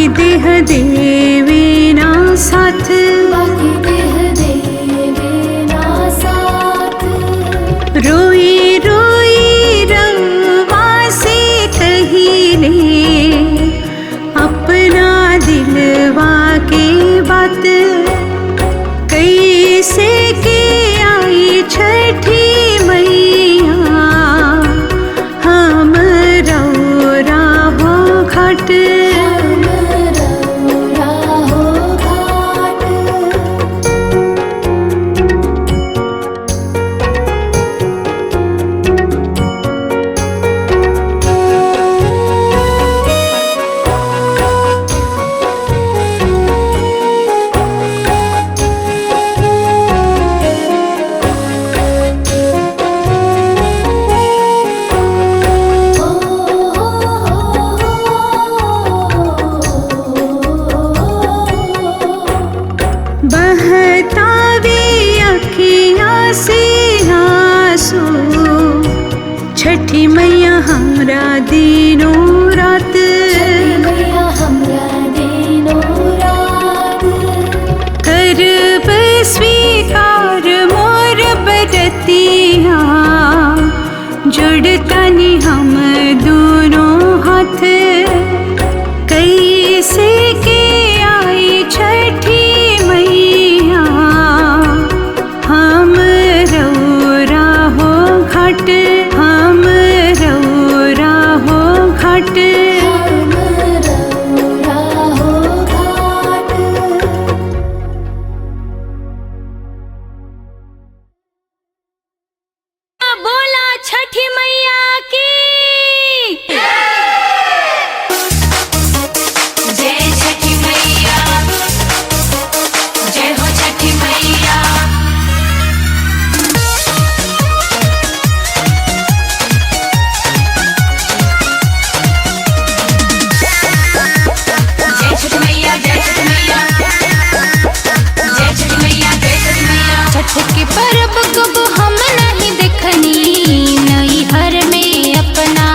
देह देवे ना साथ, बाकी देह देवे ना साथ। रोई रोई रवा से कहिले अपना दिलवा के बात, कैसे के आई छठी मैया हम रौरा हो घाट। बहतावे अखियाँ से आंसू, छठी मैया हमरा दिनों रात। मैया हमरा दिनों रात। करब स्वीकार मोर बरतिया, जुड़तनी हम दोनों हाथ, कैसे के आई छठी मैया हम रौरा हो घाट, हम रौरा हो घाट। हम रौरा हो घाट। बोला छठी मैया की। जय छठी मैया, जय हो छठी मैया। जय छठी मैया, जय छठी मैया, जय छठी मैया, जय छठी मैया। छठ के पर्व कब हम नहीं देखनी नई हर में अपना,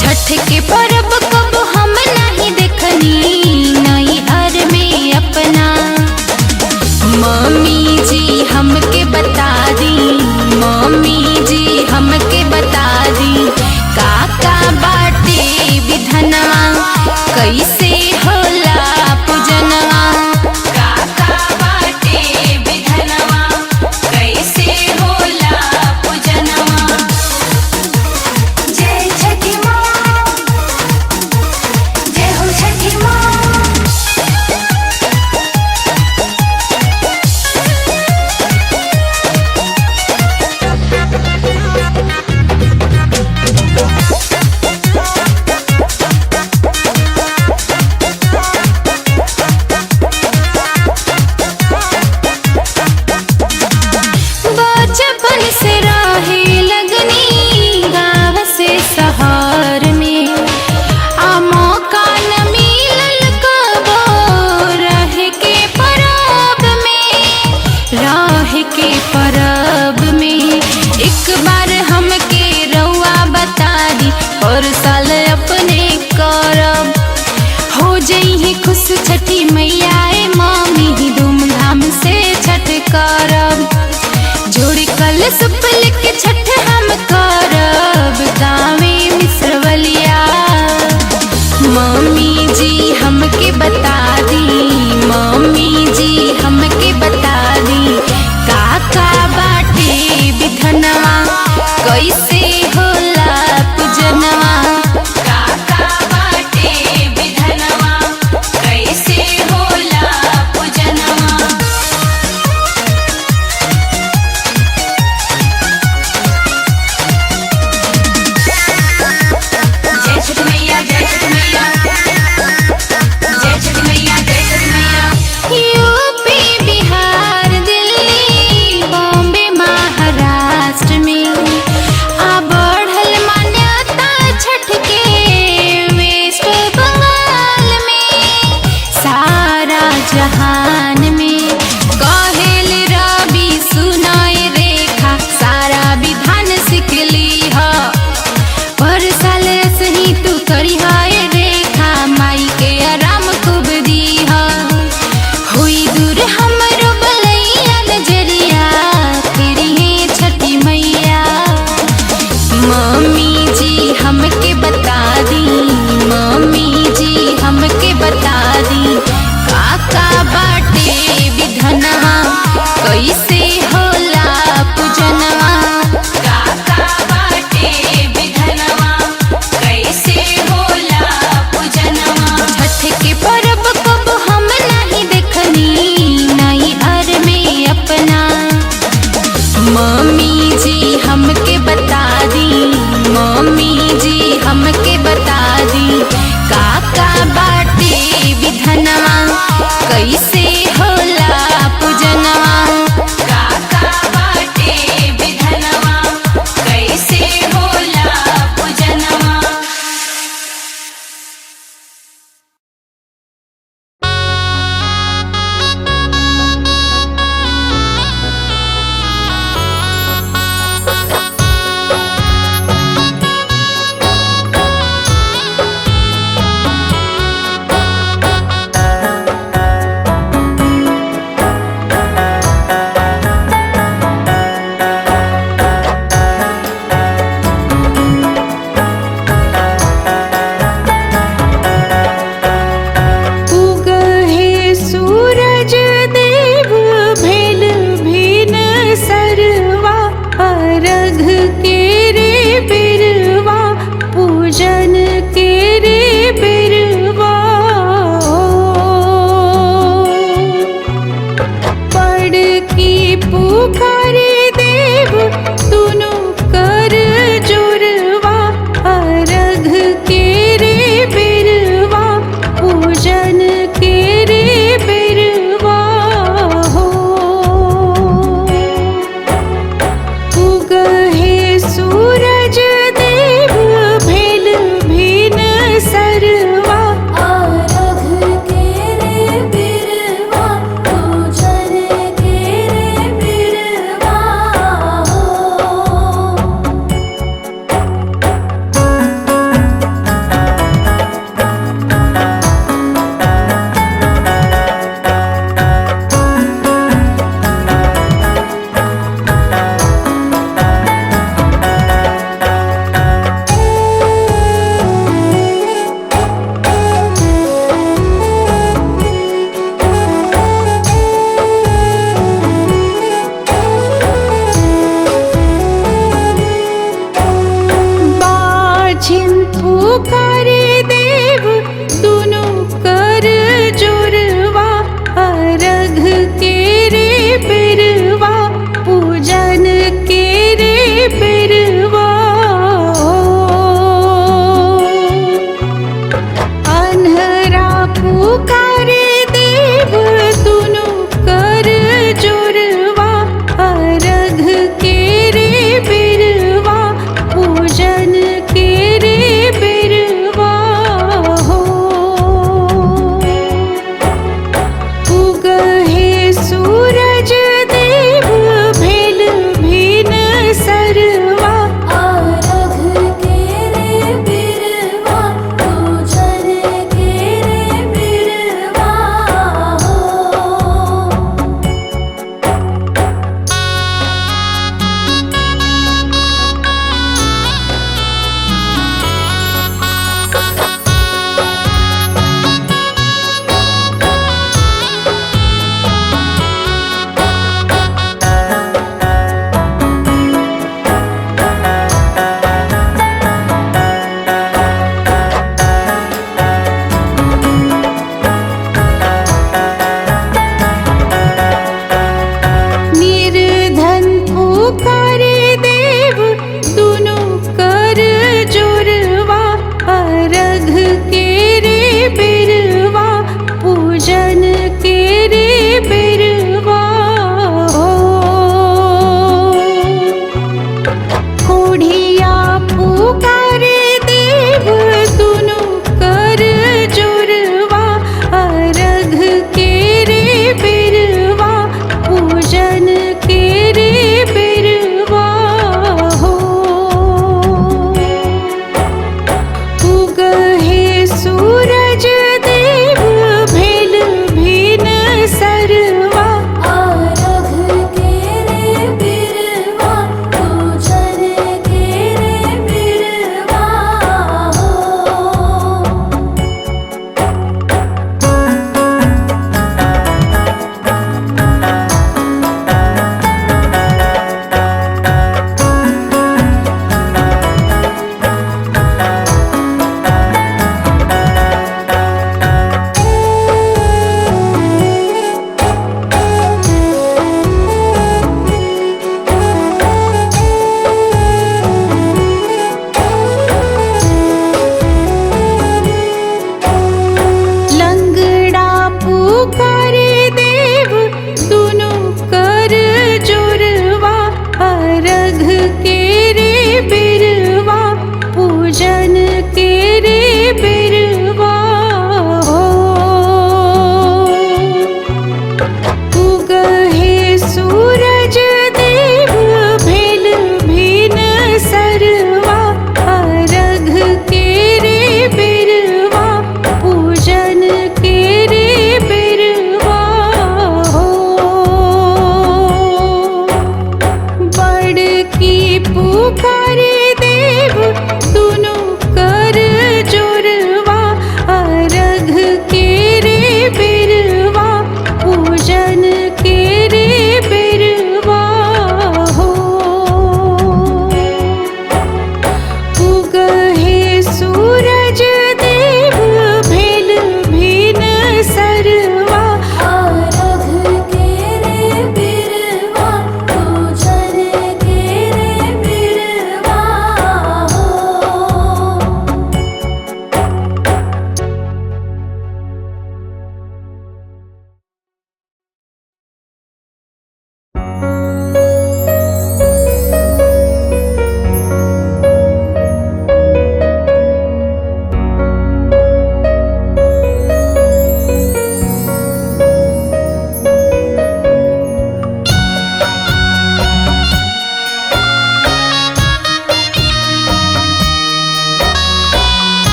छठ के पर्व कब हम नहीं देखनी नई हर में अपना। मम्मी जी हमके बता दी, मम्मी जी हमके बता दी, काका बाटे विधनवा कैसे होला पूजनवा। काका बाटे विधनवा कैसे होला पूजनवा। जय छठी माँ, जय हो छठी माँ। बचपन से रहे लगनी गाँव से शहर में, आ मौका न मिलल कबो रह के परब में, रह के परब में। एक बार हमके रउआ बता दी, और साल अपने करब हो जइहे खुश छठी मैया ए मम्मी, धूमधाम से छठ करब। जोड़ी कल सुपल के छठ हम करब गाँवे मिश्रवलिया। मम्मी जी हमके बता दी, मम्मी जी हमके बता दी, काका बाटे विधनवा कैसे होला पूजनवा। काका बाटे विधनवा कैसे होला पूजनवा। बता दी काका बाटे विधनवा कैसे होला पूजनवा काका बाटे विधनवा कैसे होला पूजनवा छठ के पर्व कब हम नहीं देखनी नई हर में अपना मम्मी जी हमके बता दी मम्मी जी हमके बता दी काका बाटे विधनवा कैसे होला पूजनवा काका बाटे विधनवा कैसे होला पूजनवा उगहे सूरज देव भेल भीन सरवा अर्घ के रे बिरवा पूजन के रे बिरवा पड़ की पुकारे देव तुनु कर जोरवा अर्घ के रे बिरवा पूजन के रे बिरवा हो उगहे सूरज देव भेल भीन सरवा आरघ के रे बिरवा पूजन के रे बिरवा हो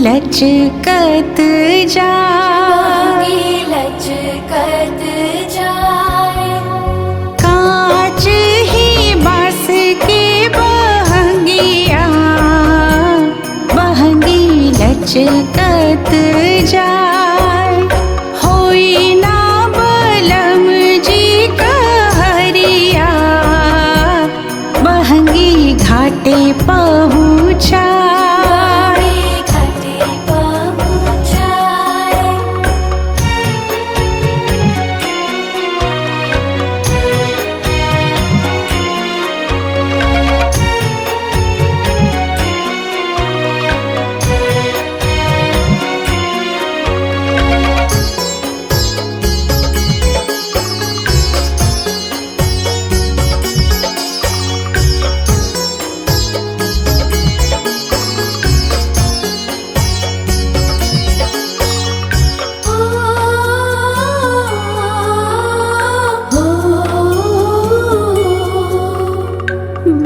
लचकत जा लचकत जाए कांच ही बांस के बहंगिया बहंगी लचकत जाए होई ना बलम जी कहरिया बहंगी घाटे पहुँचा घाटे पहुँचाए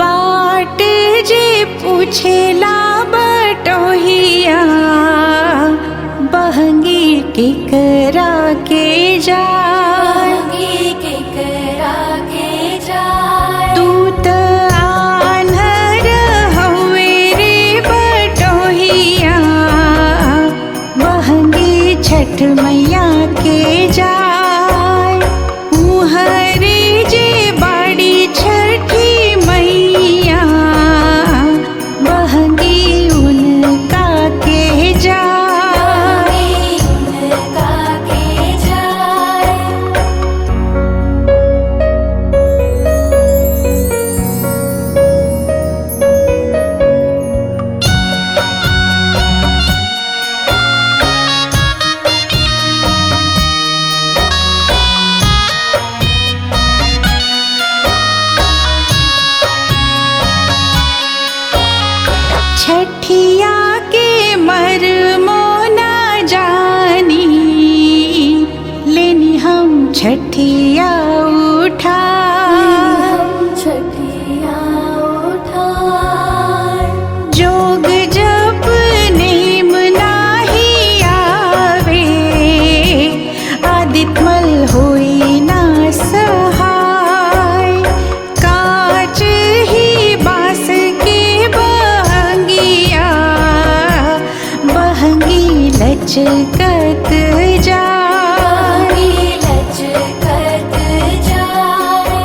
बाट जे पूछेला बटोहिया बहंगी केकरा के जाए के करा के जाए तू त आन्हर हवे रे बटोहिया बहंगी छठ मैया के जाए उहरे जे बाड़ी छठी मैया बहंगी उनका के जाए उनका के जाए छठिया के मरमो ना जानी लेनी हम छठिया उठा छठिया उठाए जोग जप नेम नाही आवे आदितमल होई ना सहाय कांच ही बांस के बहंगिया बहंगी लचकत जाए लचकत जाए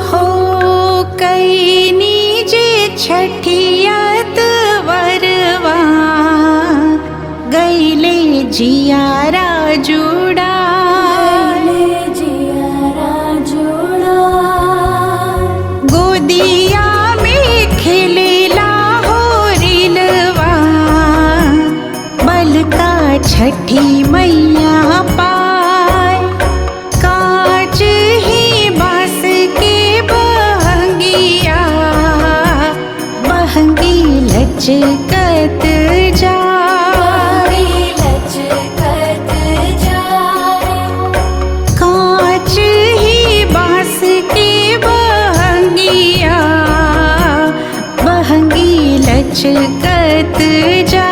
हो कैनी जे छठियात वरवा गईले जियारा जुड़ा जियारा जोड़ा गोदिया में खेलेला हो रिलवा बलका छठी मैया पाए कांच ही बांस के बहंगिया बहंगी लचकत जाए लचकत जाए कांच ही बांस के बहंगिया बहंगी लचकत जा